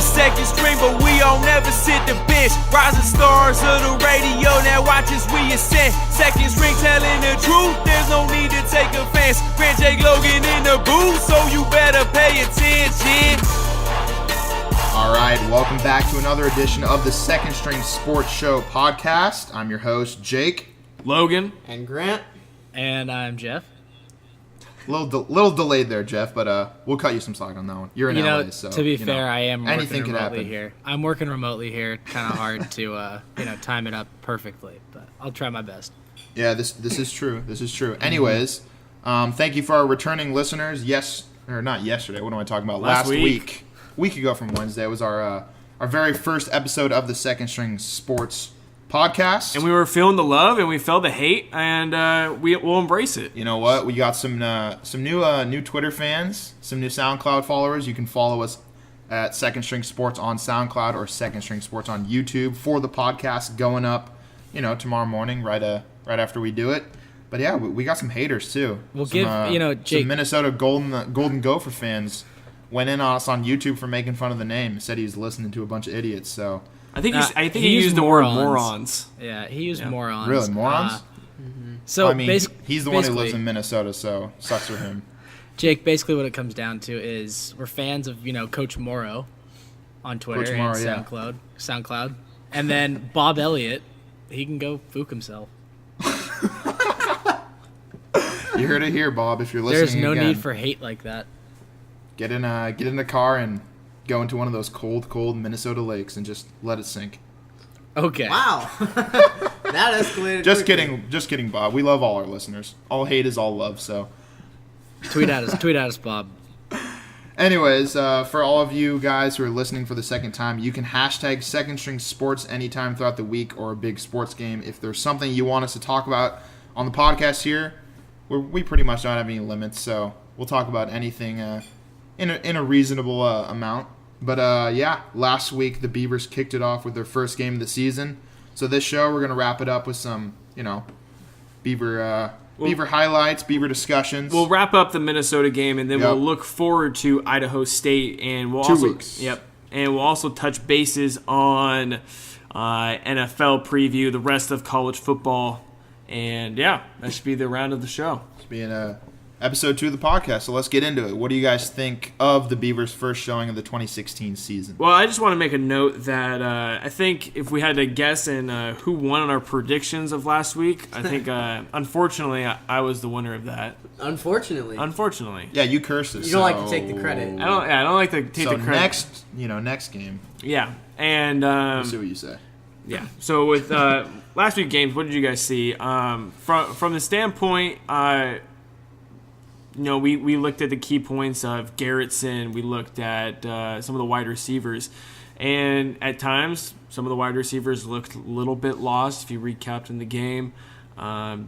second string, but we all never sit the bench. Rising stars of the radio, now watch as we ascend. Second string telling the truth, there's no need to take offense. Grant Jake Logan in the booth, so you better pay attention. All right, welcome back to another edition of the Second String Sports Show podcast. I'm your host, Jake. Logan. And Grant. And I'm Jeff. Little delayed there, Jeff, but we'll cut you some slack on that one. You're in LA, so to be fair, I am anything working could remotely happen here. I'm working remotely here. Kind of hard to time it up perfectly, but I'll try my best. Yeah, this is true. This is true. Anyways, thank you for our returning listeners. Not yesterday. What am I talking about? Last week. Week ago from Wednesday was our very first episode of the Second String Sports podcast. And we were feeling the love and we felt the hate, and we'll embrace it. You know what? We got some new Twitter fans, some new SoundCloud followers. You can follow us at Second String Sports on SoundCloud or Second String Sports on YouTube for the podcast going up, tomorrow morning right after we do it. But yeah, we got some haters too. We'll Jake, some Minnesota Golden Gopher fans went in on us on YouTube for making fun of the name. Said he was listening to a bunch of idiots. So I think he used the word morons. Yeah, he used morons. Really, morons? So I mean, he's the one who lives in Minnesota, so sucks for him. Jake, basically what it comes down to is we're fans of Coach Morrow on Twitter and SoundCloud, and then Bob Elliott, he can go fook himself. You heard it here, Bob. If you're listening, there's no need for hate like that. Get in the car and go into one of those cold Minnesota lakes and just let it sink. Okay. Wow. That escalated. Just kidding, Bob. We love all our listeners. All hate is all love. So tweet at us, Bob. Anyways, for all of you guys who are listening for the second time, you can hashtag Second String Sports anytime throughout the week or a big sports game. If there's something you want us to talk about on the podcast here, we pretty much don't have any limits, so we'll talk about anything in a reasonable amount. But last week the Beavs kicked it off with their first game of the season. So this show we're gonna wrap it up with some, Beaver highlights, Beaver discussions. We'll wrap up the Minnesota game, and then we'll look forward to Idaho State, and we'll 2 weeks. Yep, and we'll also touch bases on NFL preview, the rest of college football, and that should be the round of the show. It's being episode 2 of the podcast, so let's get into it. What do you guys think of the Beavers' first showing of the 2016 season? Well, I just want to make a note that I think if we had to guess in who won on our predictions of last week, I think, unfortunately, I was the winner of that. Unfortunately. Yeah, you cursed us. You don't like to take the credit. I don't like to take the credit. Next game. Yeah, and we'll see what you say. Yeah. So with last week's games, what did you guys see? From the standpoint, we looked at the key points of Garrettson. We looked at some of the wide receivers. And at times, some of the wide receivers looked a little bit lost if you recapped in the game.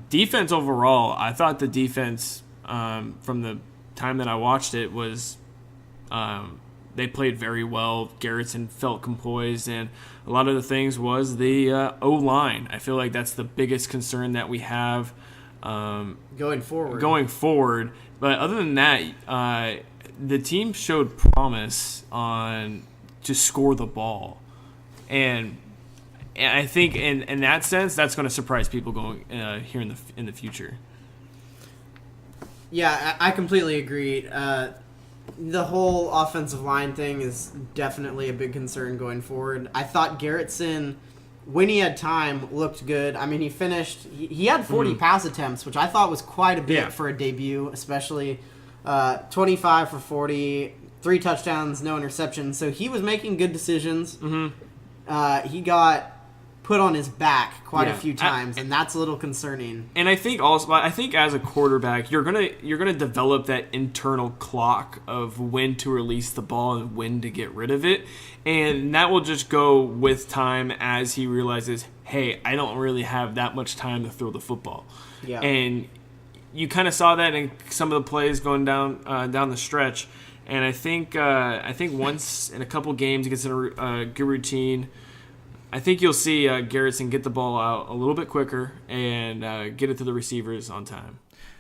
Defense overall, I thought the defense, from the time that I watched it, was they played very well. Garrettson felt composed, and a lot of the things was the O-line. I feel like that's the biggest concern that we have going forward. But other than that, the team showed promise to score the ball, and I think in that sense, that's going to surprise people going here in the future. Yeah, I completely agree. The whole offensive line thing is definitely a big concern going forward. I thought Garrettson, when he had time, looked good. I mean, he had 40 pass attempts, which I thought was quite a bit for a debut, especially 25 for 40, 3 touchdowns, no interceptions. So he was making good decisions. Mm-hmm. He got put on his back quite a few times, and that's a little concerning. And I think as a quarterback, you're gonna develop that internal clock of when to release the ball and when to get rid of it, and that will just go with time as he realizes, hey, I don't really have that much time to throw the football. Yeah. And you kind of saw that in some of the plays going down the stretch, and I think once in a couple games he gets in a good routine, I think you'll see Garrettson get the ball out a little bit quicker and get it to the receivers on time.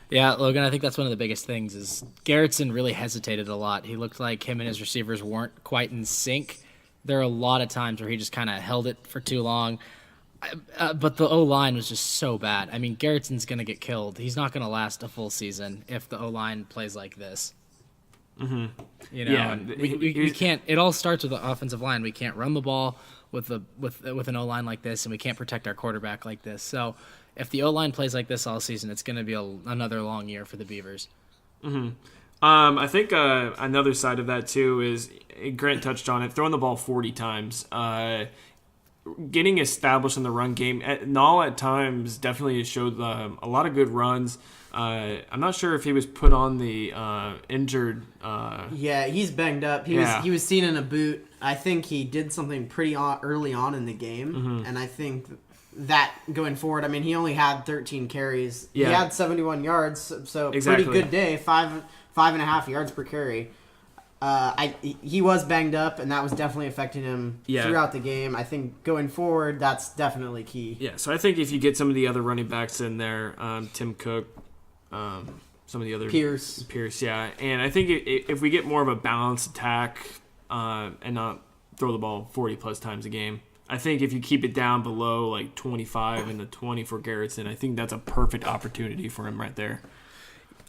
Yeah, Logan, I think that's one of the biggest things is Garrettson really hesitated a lot. He looked like him and his receivers weren't quite in sync, There are a lot of times where he just kind of held it for too long. But the O-line was just so bad. I mean, Garrettson's going to get killed. He's not going to last a full season if the O-line plays like this. Mm-hmm. You know, and we can't. It all starts with the offensive line. We can't run the ball with an O-line like this, and we can't protect our quarterback like this. So, if the O-line plays like this all season, it's going to be another long year for the Beavers. Mm-hmm. I think another side of that too is Grant touched on it. Throwing the ball 40 times, getting established in the run game. Nall at times definitely showed a lot of good runs. I'm not sure if he was put on the injured. Yeah, he's banged up. He was seen in a boot. I think he did something pretty early on in the game, and I think that going forward, I mean, he only had 13 carries. Yeah. He had 71 yards, so exactly. Pretty good day. 5.5 yards per carry. He was banged up, and that was definitely affecting him throughout the game. I think going forward, that's definitely key. Yeah, so I think if you get some of the other running backs in there, Tim Cook, some of the other Pierce, yeah, and I think if we get more of a balanced attack and not throw the ball 40 plus times a game, I think if you keep it down below like 25 and the 20 for Garrettson, I think that's a perfect opportunity for him right there.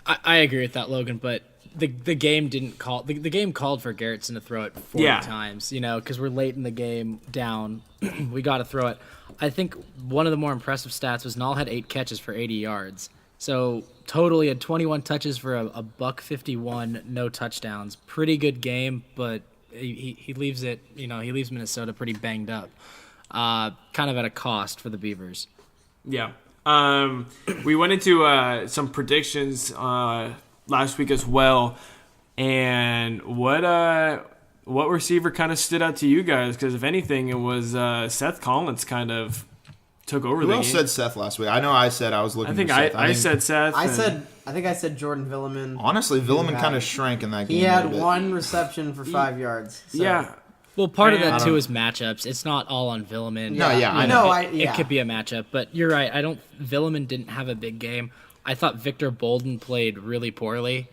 I agree with that, Logan, but the game didn't call. The game called for Garrettson to throw it 40 times, you know, because we're late in the game down. We got to throw it. I think one of the more impressive stats was Nall had 8 catches for 80 yards. So totally had 21 touches for a $151, no touchdowns. Pretty good game, but he leaves it. You know, he leaves Minnesota pretty banged up, kind of at a cost for the Beavers. Yeah. We went into some predictions last week as well, and what receiver kind of stood out to you guys? Because if anything, it was Seth Collins kind of took over the game. Who else said Seth last week? I know I said I was looking. I think for Seth. I said Seth. I think I said Jordan Villeman. Honestly, Villeman kind of shrank in that game. He had one reception for 5 yards. So. Yeah. Well, part of that, too, is matchups. It's not all on Villeman. No, yeah, I know. It could be a matchup, but you're right. Villeman didn't have a big game. I thought Victor Bolden played really poorly.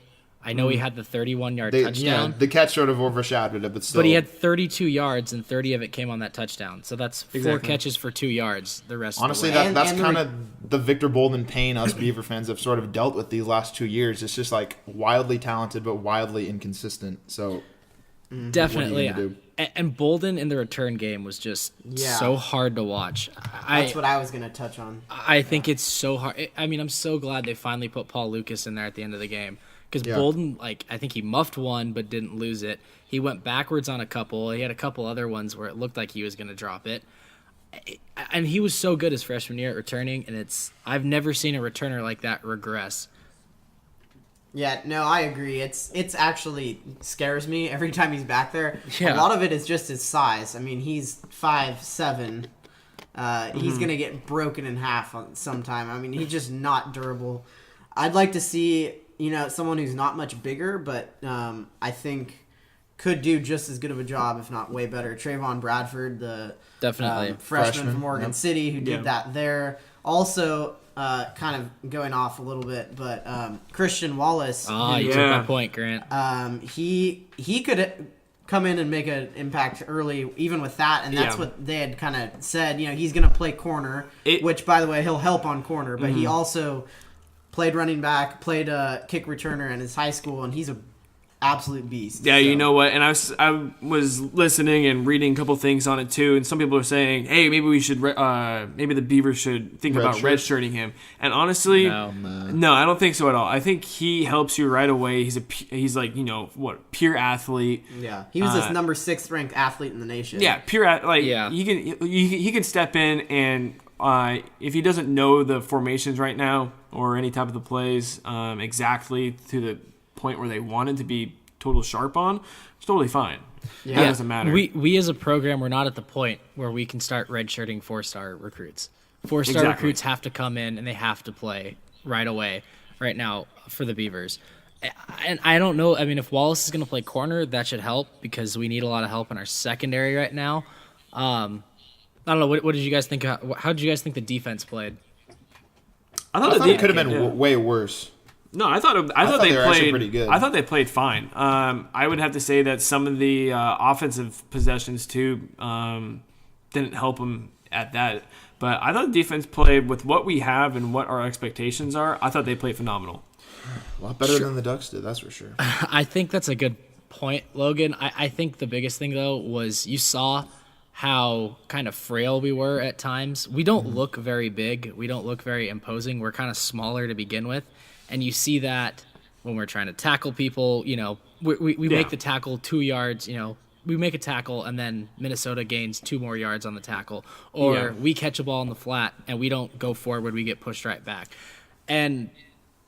I know he had the 31-yard touchdown. Yeah, the catch sort of overshadowed it, but still. But he had 32 yards, and 30 of it came on that touchdown. So that's 4 catches for 2 yards the rest Honestly, of the way. that's kind of the Victor Bolden pain us Beaver fans have sort of dealt with these last 2 years. It's just like wildly talented, but wildly inconsistent. So definitely. And Bolden in the return game was just so hard to watch. That's what I was going to touch on. I think it's so hard. I mean, I'm so glad they finally put Paul Lucas in there at the end of the game. Because Bolden, I think he muffed one but didn't lose it. He went backwards on a couple. He had a couple other ones where it looked like he was going to drop it. And he was so good his freshman year at returning, and I've never seen a returner like that regress. Yeah, no, I agree. It's actually scares me every time he's back there. Yeah. A lot of it is just his size. I mean, he's 5'7". He's going to get broken in half sometime. I mean, he's just not durable. I'd like to see, someone who's not much bigger, but I think could do just as good of a job, if not way better. Trayvon Bradford, the freshman from Oregon City, who did that there. Also, kind of going off a little bit, but Christian Wallace. You took my point, Grant. He could come in and make an impact early, even with that, and that's what they had kind of said. He's going to play corner, which, by the way, he'll help on corner, but he also played running back, played kick returner in his high school, and he's a absolute beast. Yeah, so. You know what? And I was listening and reading a couple things on it too, and some people are saying, "Hey, maybe we should, maybe the Beavers should think about redshirting him." And honestly, no, I don't think so at all. I think he helps you right away. He's like pure athlete. Yeah, he was this number 6th ranked athlete in the nation. Yeah, he can step in and if he doesn't know the formations right now or any type of the plays exactly to the point where they wanted to be total sharp on, it's totally fine. Yeah, it doesn't matter. We as a program, we're not at the point where we can start redshirting 4-star recruits. 4-star recruits have to come in and they have to play right away, right now for the Beavers. And I don't know. I mean, if Wallace is going to play corner, that should help because we need a lot of help in our secondary right now. I don't know. What did you guys think? How did you guys think the defense played? I thought it could have been way worse. No, I thought they they were actually played pretty good. I thought they played fine. I would have to say that some of the offensive possessions too didn't help them at that. But I thought the defense played with what we have and what our expectations are. I thought they played phenomenal. A lot better than the Ducks did, that's for sure. I think that's a good point, Logan. I think the biggest thing, though, was you saw how kind of frail we were at times. We don't look very big. We don't look very imposing. We're kind of smaller to begin with. And you see that when we're trying to tackle people. You know, we make the tackle 2 yards, you know, we make a tackle and then Minnesota gains 2 more yards on the tackle. Or we catch a ball in the flat and we don't go forward, we get pushed right back. And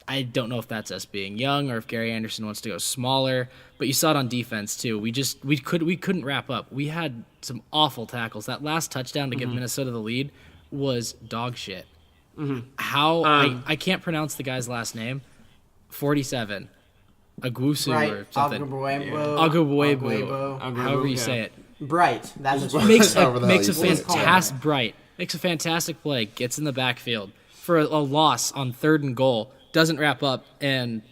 I don't know if that's us being young or if Gary Anderson wants to go smaller, but you saw it on defense too. We couldn't wrap up. We had some awful tackles. That last touchdown to give Minnesota the lead was dog shit. How I can't pronounce the guy's last name. 47. Agusu or something. Agubwebo. However you say it. Bright. That's what Makes a fantastic play. Gets in the backfield for a loss on 3rd and goal. Doesn't wrap up and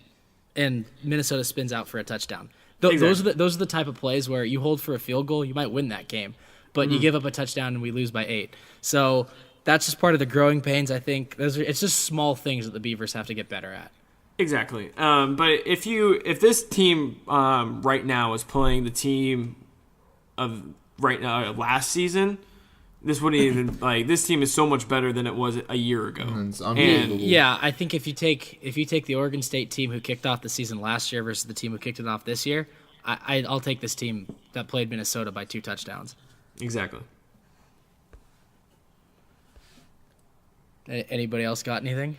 Minnesota spins out for a touchdown. Those are the type of plays where you hold for a field goal, you might win that game, but you give up a touchdown and we lose by 8. So that's just part of the growing pains. I think it's just small things that the Beavers have to get better at. Exactly. But if this team right now is playing the team of right now last season, this wouldn't even this team is so much better than it was a year ago. It's unbelievable. And yeah, I think if you take the Oregon State team who kicked off the season last year versus the team who kicked it off this year, I'll take this team that played Minnesota by 2 touchdowns. Exactly. Anybody else got anything?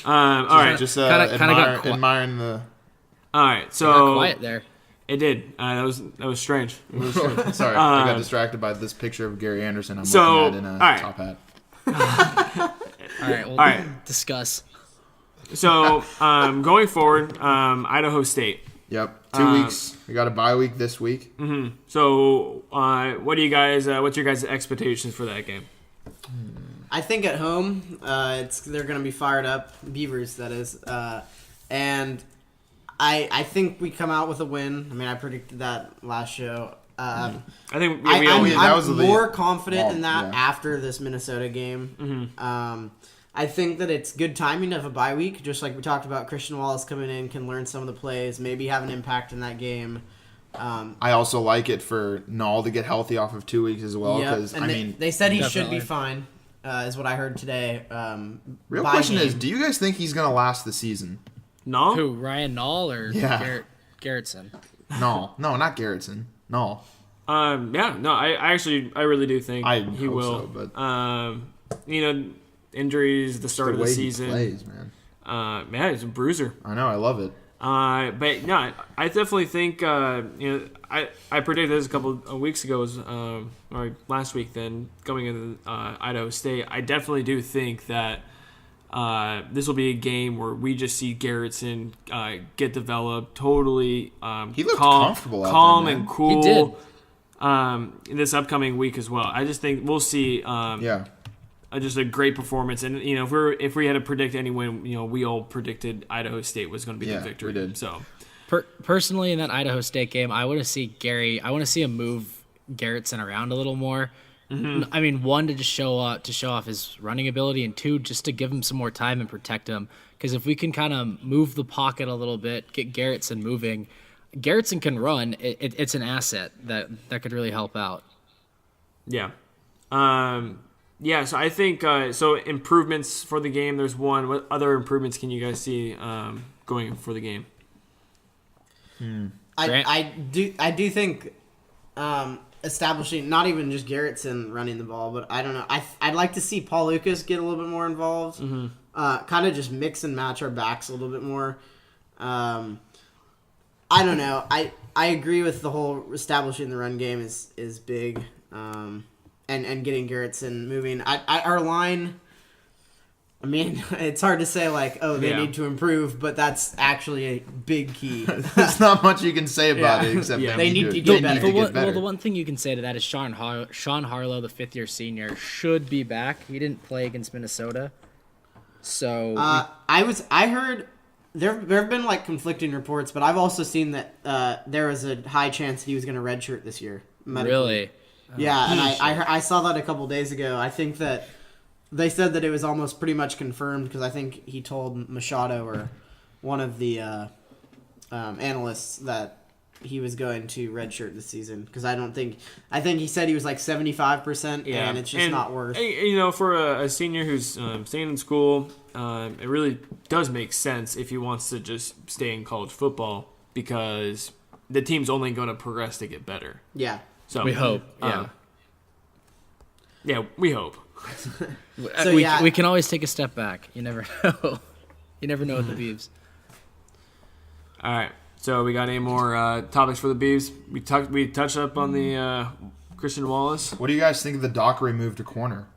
All right. Just admiring the. All right. So got quiet there. It did. That was strange. Sorry, I got distracted by this picture of Gary Anderson I'm looking at in a top hat. All right, we'll discuss. So, going forward, Idaho State. Yep, 2 weeks. We got a bye week this week. Mm-hmm. So, what do you guys? What's your guys' expectations for that game? I think at home, they're going to be fired up. Beavers, that is, and I think we come out with a win. I mean, I predicted that last show. I think I'm more confident in that after this Minnesota game. Mm-hmm. I think that it's good timing to have a bye week, just like we talked about. Christian Wallace coming in can learn some of the plays, maybe have an impact in that game. I also like it for Null to get healthy off of 2 weeks as well. Because they said he definitely should be fine, is what I heard today. Real question is, do you guys think he's going to last the season? No. Who, Ryan Nall or Garrettson? No, not Garrettson. No. I really do think he will. So, but injuries, the start of the season. He plays, man. He's a bruiser. I know, I love it. But no, I definitely think I predicted this a couple of weeks ago, or last week. Then going into Idaho State, I definitely do think that this will be a game where we just see Garrettson get developed totally. He looked comfortable out calm there, man. and cool. He did. This upcoming week as well. I just think we'll see. Just a great performance, and if we had to predict any win, we all predicted Idaho State was going to be the victory. We did. So, personally, in that Idaho State game, I want to see him move Garrettson around a little more. Mm-hmm. I mean, 1, to just show off his running ability, and 2, just to give him some more time and protect him. Because if we can kind of move the pocket a little bit, get Garrettson moving, Garrettson can run. It's an asset that could really help out. Yeah. So I think improvements for the game. There's one. What other improvements can you guys see going for the game? I do think establishing not even just Garrettson running the ball, but I don't know. I'd like to see Paul Lucas get a little bit more involved. Mm-hmm. Kind of just mix and match our backs a little bit more. I don't know. I agree with the whole establishing the run game is big. And getting Garrettson moving. Our line, I mean, it's hard to say they need to improve, but that's actually a big key. There's not much you can say about it except they need to get better. Well, the one thing you can say to that is Sean Harlow, the 5th-year senior, should be back. He didn't play against Minnesota, so I heard there have been like conflicting reports, but I've also seen that there was a high chance that he was going to redshirt this year. Medically. Really? Yeah, and I saw that a couple days ago. I think that they said that it was almost pretty much confirmed because I think he told Machado or one of the analysts that he was going to redshirt this season because I think he said he was like 75%, and it's just not worth. You know, for a senior who's staying in school, it really does make sense if he wants to just stay in college football because the team's only going to progress to get better. Yeah. So We hope. Yeah. Yeah, we hope. So, we can always take a step back. You never know. You never know with the Beavs. All right. So we got any more topics for the Beavs? We touched up on the Christian Wallace. What do you guys think of the Dockery move to corner?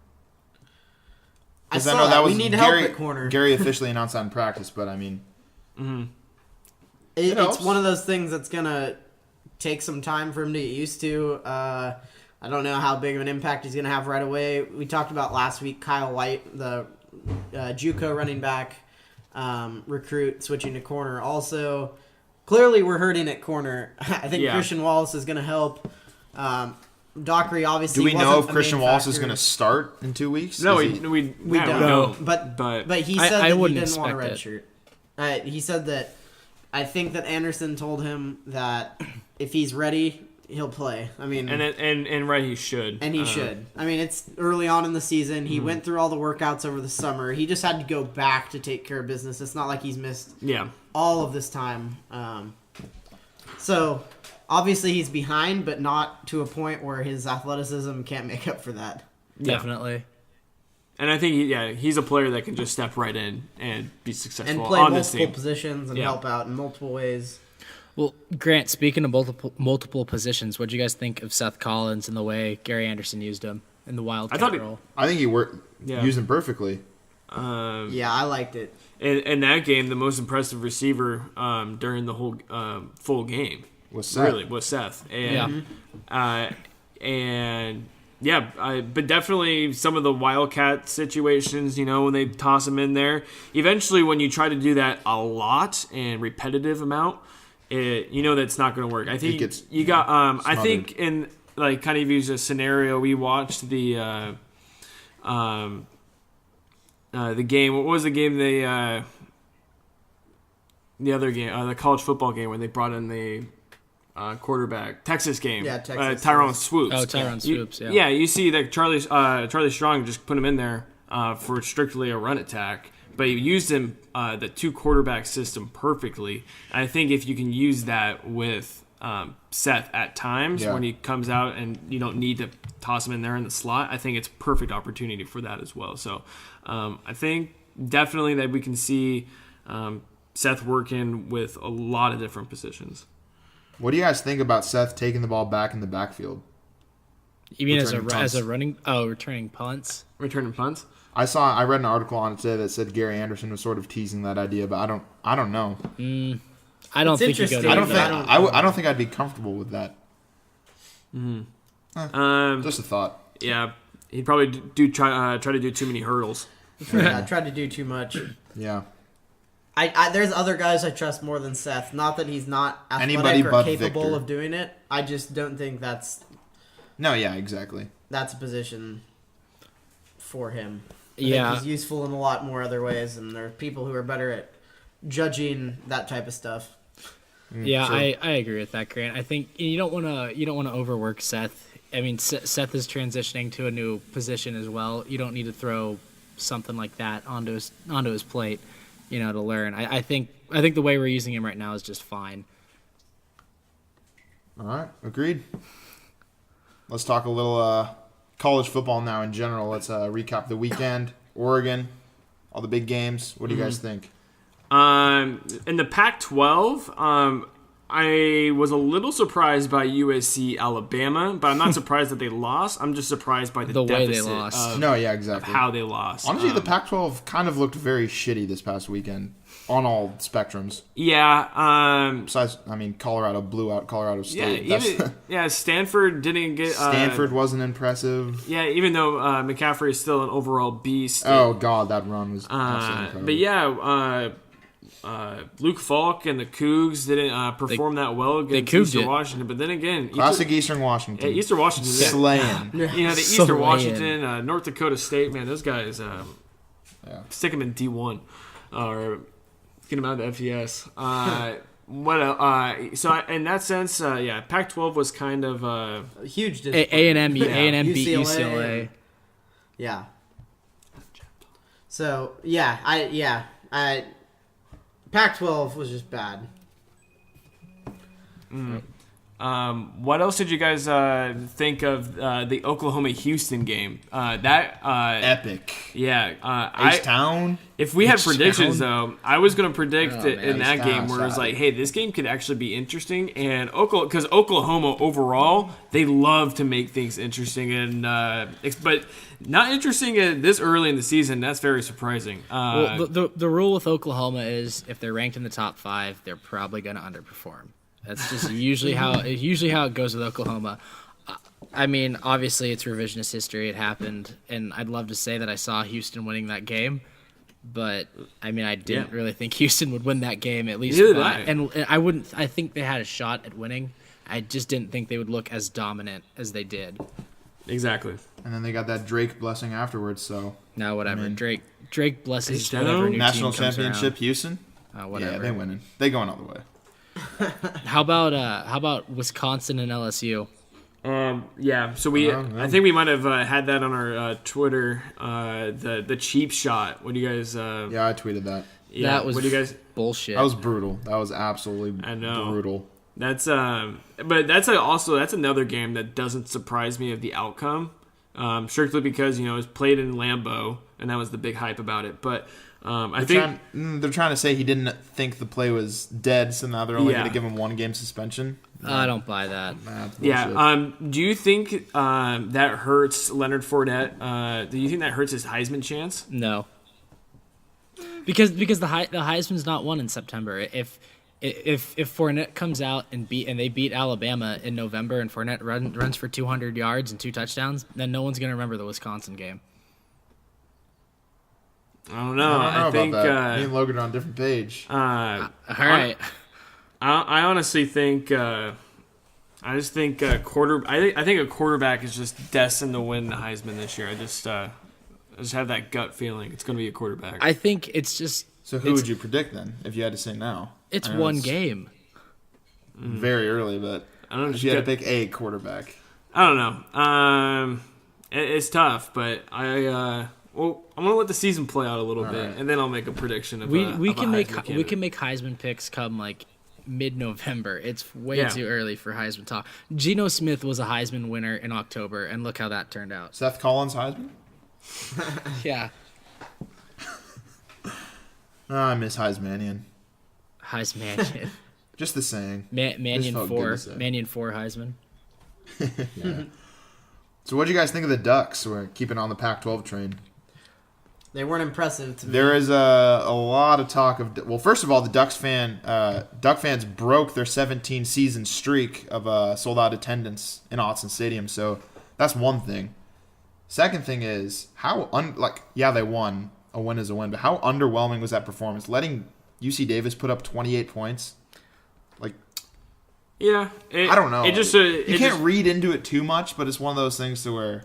I 'Cause saw know that. We need help at corner. Gary officially announced that in practice, but I mean, it's one of those things that's gonna take some time for him to get used to. I don't know how big of an impact he's gonna have right away. We talked about last week Kyle White, the JUCO running back recruit, switching to corner. Also, clearly we're hurting at corner. I think Christian Wallace is gonna help. Dockery obviously. Do we know if wasn't a Christian main Wallace is factor. going to start in 2 weeks? No, Is we don't know. But he said I that he wouldn't didn't want a red expect shirt. He said that I think that Anderson told him that if he's ready, he'll play. I mean, and right, he should. And he should. I mean, it's early on in the season. He went through all the workouts over the summer. He just had to go back to take care of business. It's not like he's missed all of this time. So, obviously he's behind, but not to a point where his athleticism can't make up for that. Definitely. And I think he's a player that can just step right in and be successful and play on this multiple team. positions and help out in multiple ways. Well, Grant, speaking of multiple positions, what do you guys think of Seth Collins and the way Gary Anderson used him in the Wildcat role? I think he used him perfectly. Yeah, I liked it. In that game, the most impressive receiver during the whole full game Was Seth. really was Seth. But definitely some of the Wildcat situations, you know, when they toss him in there. Eventually, when you try to do that a lot and repetitive amount, you know that's not going to work. I think you got. I think in like kind of use a scenario. We watched the game. What was the game? The other game, the college football game when they brought in the quarterback, Texas game. Yeah, Texas. Tyrone Swoops. Oh, Tyrone Swoops. Yeah. Yeah, you see that Charlie Strong just put him in there for strictly a run attack, but he used him the two quarterback system perfectly. And I think if you can use that with Seth at times when he comes out and you don't need to toss him in there in the slot, I think it's perfect opportunity for that as well. So I think definitely that we can see Seth working with a lot of different positions. What do you guys think about Seth taking the ball back in the backfield? You mean as a running? Oh, returning punts. Returning punts. I read an article on it today that said Gary Anderson was sort of teasing that idea, but I don't know. I don't think you go. I don't think I'd be comfortable with that. Just a thought. Yeah, he'd probably try to do too many hurdles. Yeah, I tried to do too much. Yeah. I there's other guys I trust more than Seth. Not that he's not athletic Anybody or but capable Victor. of doing it. I just don't think that's Exactly. a position for him. I Yeah. think he's useful in a lot more other ways, and there are people who are better at judging that type of stuff. Yeah, sure. I agree with that, Grant. I think you don't want to overwork Seth. I mean, Seth is transitioning to a new position as well. You don't need to throw something like that onto his plate, you know, to learn. I think the way we're using him right now is just fine. All right, agreed. Let's talk a little college football now in general. Let's recap the weekend. Oregon, all the big games. What do you guys think? In the Pac-12, I was a little surprised by USC Alabama, but I'm not surprised that they lost. I'm just surprised by the way they deficit lost. of Exactly. how they lost. Honestly, the Pac-12 kind of looked very shitty this past weekend on all spectrums. Yeah. Besides, I mean, Colorado blew out Colorado State. Stanford didn't get... Stanford wasn't impressive. Yeah, even though McCaffrey is still an overall beast. Oh, God, that run was absolutely incredible. But yeah, Luke Falk and the Cougs didn't perform that well against Cougs Eastern did. Washington. But then again, Classic Eastern Washington. Eastern Washington, Slaying. the Eastern Slaying. Washington, North Dakota State, man, those guys stick them in D1 or get them out of the FES. In that sense, Pac-12 was kind of A huge disappointment. A&M beat UCLA. UCLA. Yeah. So Pac-12 was just bad. what else did you guys think of the Oklahoma-Houston game? Epic. Yeah. H-Town. If we had H-Town. predictions, though, I was going to predict it in that H-Town, game where it was sad. like, hey, this game could actually be interesting. And because Oklahoma overall, they love to make things interesting. But not interesting this early in the season. That's very surprising. Well, the rule with Oklahoma is if they're ranked in the top 5, they're probably going to underperform. That's just usually how it goes with Oklahoma. I mean, obviously it's revisionist history. It happened, and I'd love to say that I saw Houston winning that game, but I mean, I didn't really think Houston would win that game at least. Neither did I. And I wouldn't. I think they had a shot at winning. I just didn't think they would look as dominant as they did. Exactly. And then they got that Drake blessing afterwards, so. No, whatever. I mean, Drake blesses H-Town? whatever new National team comes championship, around. Houston? Whatever. Yeah, they winning. They going all the way. How about Wisconsin and LSU? Yeah, so I think we might have had that on our Twitter, the cheap shot. What do you guys? Yeah, I tweeted that. Yeah, That was what do you guys? bullshit. That was brutal. That was absolutely I know. brutal. That's but that's another game that doesn't surprise me of the outcome, strictly because it was played in Lambeau and that was the big hype about it. But I think They're trying to say he didn't think the play was dead, so now they're only Yeah. going to give him 1 game suspension. I don't buy that. Nah, it's bullshit. yeah. Do you think that hurts Leonard Fournette? Do you think that hurts his Heisman chance? No. Because the Heisman's not won in September. If Fournette comes out and they beat Alabama in November and Fournette runs for 200 yards and 2 touchdowns, then no one's going to remember the Wisconsin game. I don't know. I think about that. Me and Logan are on a different page. All right. I honestly think I think a quarterback is just destined to win the Heisman this year. I just have that gut feeling it's going to be a quarterback. I think it's just So who would you predict then, if you had to say now? it's I know one it's game. Very early, but I don't know. if you had to pick a quarterback. I don't know. It's tough, but I'm gonna let the season play out a little bit, right. and then I'll make a prediction of We can make Heisman Heisman picks come like mid-November. It's way Yeah. too early for Heisman talk. Geno Smith was a Heisman winner in October, and look how that turned out. Seth Collins, Heisman? Yeah, I miss Heismanian. Heisman. Just the saying. Mannion felt good to say. Mannion 4 Heisman. Yeah. So what do you guys think of the Ducks? We're keeping on the Pac-12 train. They weren't impressive to me. There is a lot of talk of... Well, first of all, the Duck fans broke their 17-season streak of sold-out attendance in Autzen Stadium, so that's one thing. Second thing is, they won. A win is a win, but how underwhelming was that performance? Letting UC Davis put up 28 points? Yeah, I don't know. You can't read into it too much, but it's one of those things to where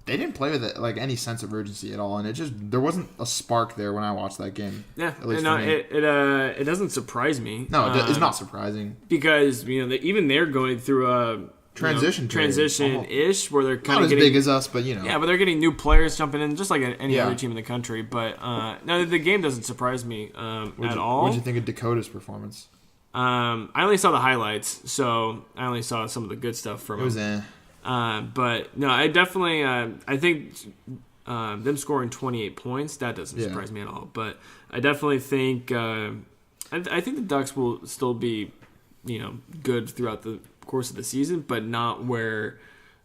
they didn't play with it any sense of urgency at all, and there wasn't a spark there when I watched that game. Yeah, at least no, for me. it doesn't surprise me. No, it's not surprising because even they're going through a transition-ish where they're kind not of as getting big as us, but yeah, but they're getting new players jumping in just like any Yeah. other team in the country. But no, the game doesn't surprise me at all. What did you think of Dakota's performance? I only saw the highlights, so I only saw some of the good stuff from It was him. But no, I definitely I think them scoring 28 points, that doesn't surprise me at all. But I definitely think I think the Ducks will still be good throughout the course of the season, but not where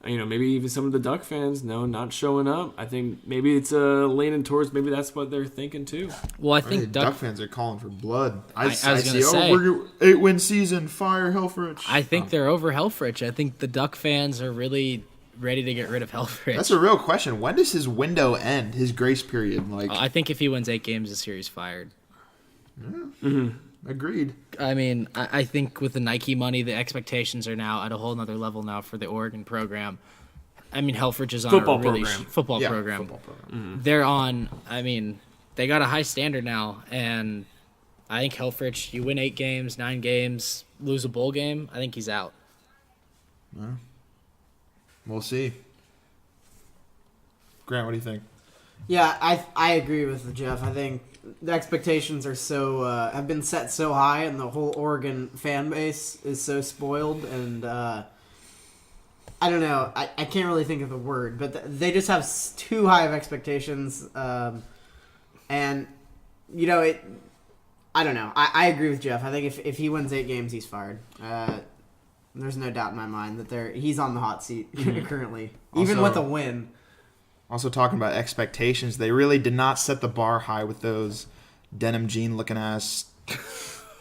maybe even some of the Duck fans not showing up. I think maybe it's leaning towards maybe that's what they're thinking too. Well, I The think Duck fans are calling for blood. I was gonna say, we're 8-win season, fire Helfrich. I think they're over Helfrich. I think the Duck fans are really ready to get rid of Helfrich. That's a real question. When does his window end? His grace period? I think if he wins 8 games this year, he's fired. Agreed. I mean, I think with the Nike money, the expectations are now at a whole nother level now for the Oregon program. I mean, Helfrich is on Football a really program. football Yeah, program. football program. They're on. I mean, they got a high standard now, and I think Helfrich. You win 8 games, 9 games, lose a bowl game. I think he's out. We'll see. Grant, what do you think? Yeah, I agree with Jeff. I think the expectations are have been set so high, and the whole Oregon fan base is so spoiled, and I don't know. I can't really think of the word, but they just have too high of expectations, and you know it. I don't know. I agree with Jeff. I think if he wins 8 games, he's fired. There's no doubt in my mind that he's on the hot seat currently, even Also- with a win. Also talking about expectations, they really did not set the bar high with those denim jean looking ass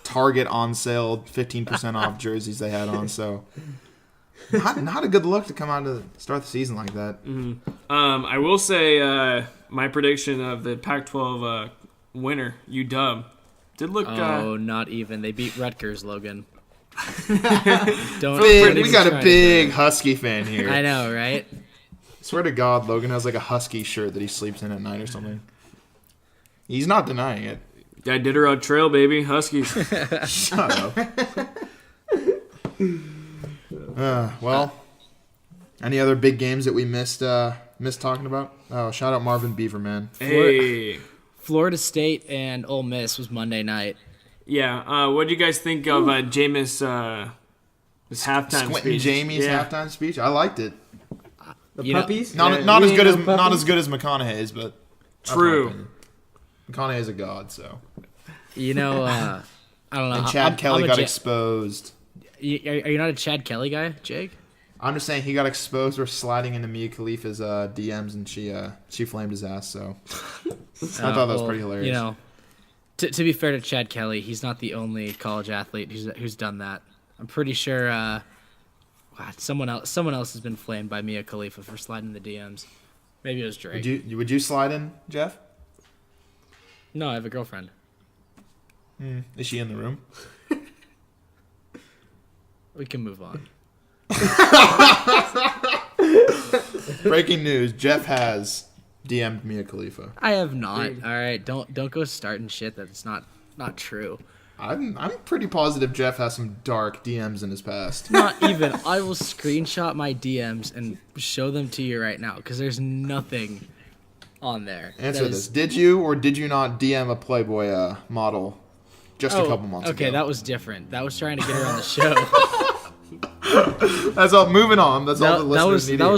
Target on sale 15% off jerseys they had on. So not a good look to come out to start the season like that. I will say my prediction of the Pac-12 winner, UW, did look. Oh, not even. They beat Rutgers, Logan. We got a big Husky fan here. I know, right? Swear to God, Logan has like a Husky shirt that he sleeps in at night or something. He's not denying it. I did her on trail, baby. Huskies. Shut up. Well, any other big games that we missed talking about? Oh, shout out Marvin Beaver, man. Hey. Florida State and Ole Miss was Monday night. Yeah. What do you guys think of Jameis' his halftime Squinting speech? Jamie's Yeah. halftime speech. I liked it. The You know- puppies? Not Yeah. as You good as ain't no not puppies? as good as McConaughey's, but that's my True. opinion. McConaughey's a god, so. You know, I don't know. And Chad I'm Kelly a got Ja- exposed. Are you not a Chad Kelly guy, Jake? I'm just saying he got exposed for sliding into Mia Khalifa's DMs, and she flamed his ass. So I thought that was pretty hilarious. You know, to be fair to Chad Kelly, he's not the only college athlete who's done that. I'm pretty sure someone else has been flamed by Mia Khalifa for sliding the DMs. Maybe it was Drake. Would you slide in, Jeff? No, I have a girlfriend. Is she in the room? We can move on. Breaking news: Jeff has DM'd Mia Khalifa. I have not. All right, don't go starting shit that's not true. I'm pretty positive Jeff has some dark DMs in his past. Not even. I will screenshot my DMs and show them to you right now because there's nothing on there. Answer that this: is- did you or did you not DM a Playboy model just a couple months ago? Okay, that was different. That was trying to get her on the show. That's all. Moving on. That's all the listeners need. that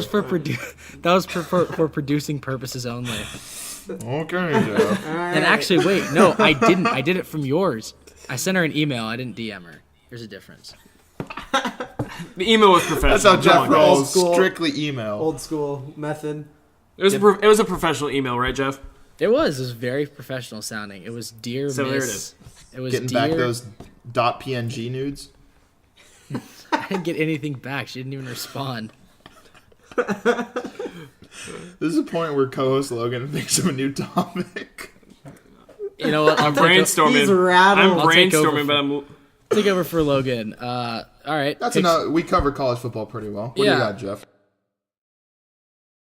was for producing purposes only. Okay, Jeff. And actually, wait, no, I didn't. I did it from yours. I sent her an email. I didn't DM her. There's a difference. The email was professional. That's how Come Jeff on, guys. rolls. Old school. Strictly email. Old school method. It was a professional email, right, Jeff? It was very professional sounding. It was dear So Miss. there it is. It was Getting dear. back those .png nudes. I didn't get anything back. She didn't even respond. This is a point where co-host Logan thinks of a new topic. You know what? I'm brainstorming. He's rattled. I'm I'll take over brainstorming, but I'm. Take over for Logan. All right. That's Pick- enough. We covered college football pretty well. What do you Yeah. got, Jeff?